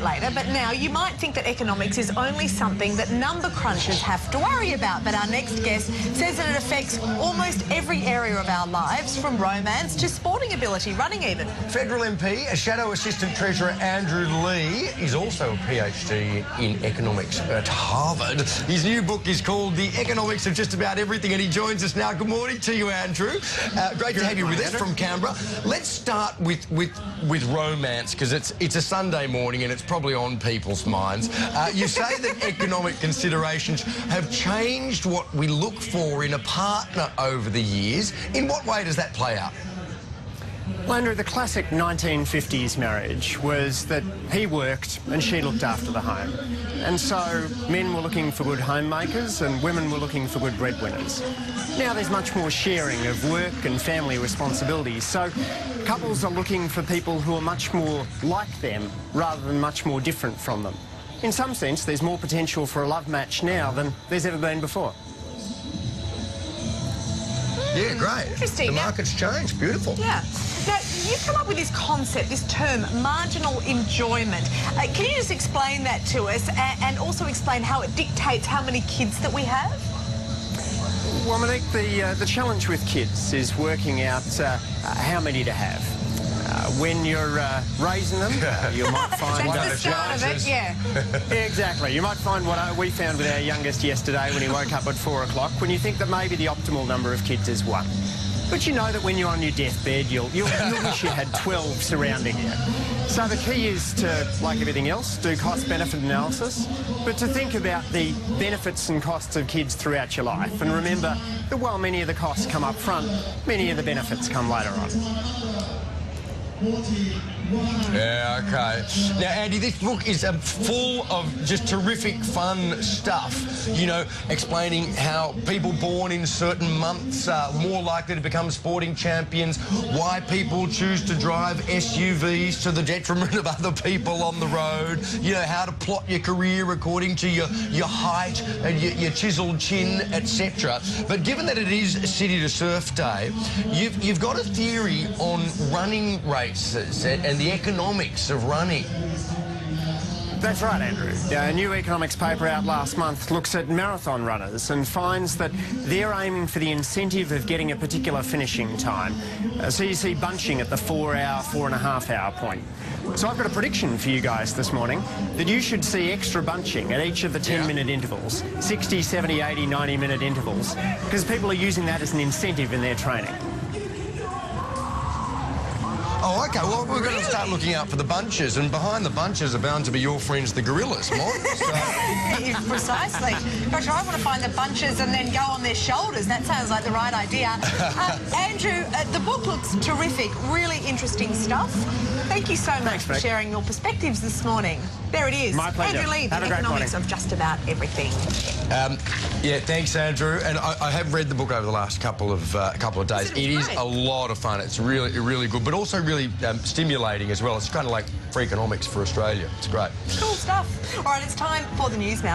Later, but now you might think that economics is only something that number crunchers have to worry about. But our next guest says that it affects almost every area of our lives, from romance to sporting ability, running even. Federal MP, Shadow Assistant Treasurer Andrew Leigh is also a PhD in economics at Harvard. His new book is called The Economics of Just About Everything, and he joins us now. Good morning to you, Andrew. Great to have you with us from Canberra. Let's start with romance, because it's a Sunday morning and it's probably on people's minds. You say that economic considerations have changed what we look for in a partner over the years. In what way does that play out? Well, Andrew, the classic 1950s marriage was that he worked and she looked after the home. And so men were looking for good homemakers and women were looking for good breadwinners. Now there's much more sharing of work and family responsibilities, so couples are looking for people who are much more like them rather than much more different from them. In some sense, there's more potential for a love match now than there's ever been before. Yeah, great. Interesting. The market's changed. Beautiful. Yeah. Now, you've come up with this concept, this term, marginal enjoyment. Can you just explain that to us and also explain how it dictates how many kids that we have? Well, Monique, the challenge with kids is working out how many to have. When you're raising them, you might find... That's the start of it, yeah. Exactly. You might find what we found with our youngest yesterday when he woke up at 4 o'clock, when you think that maybe the optimal number of kids is 1. But you know that when you're on your deathbed, you'll wish you had 12 surrounding you. So the key is to, like everything else, do cost-benefit analysis, but to think about the benefits and costs of kids throughout your life. And remember that while many of the costs come up front, many of the benefits come later on. Yeah, OK. Now, Andy, this book is full of just terrific fun stuff, you know, explaining how people born in certain months are more likely to become sporting champions, why people choose to drive SUVs to the detriment of other people on the road, you know, how to plot your career according to your height and your chiselled chin, etc. But given that it is City to Surf Day, you've got a theory on running races and the economics of running. That's right, Andrew. A new economics paper out last month looks at marathon runners and finds that they're aiming for the incentive of getting a particular finishing time. So you see bunching at the 4-hour, 4.5-hour point. So I've got a prediction for you guys this morning that you should see extra bunching at each of the 10-minute intervals, 60, 70, 80, 90-minute intervals, because people are using that as an incentive in their training. Oh, OK. Well, we're going to start looking out for the bunches, and behind the bunches are bound to be your friends, the gorillas, Mon. Precisely. Gosh, I want to find the bunches and then go on their shoulders. That sounds like the right idea. Andrew, the book looks terrific. Really interesting stuff. Thank you so much for sharing your perspectives this morning. There it is. My pleasure. Andrew Leigh, The Economics of Just About Everything. Yeah, thanks, Andrew. And I have read the book over the last couple of days. It is a lot of fun. It's really good, but also really stimulating as well. It's kind of like Freakonomics for Australia. It's great. Cool stuff. All right, it's time for the news now.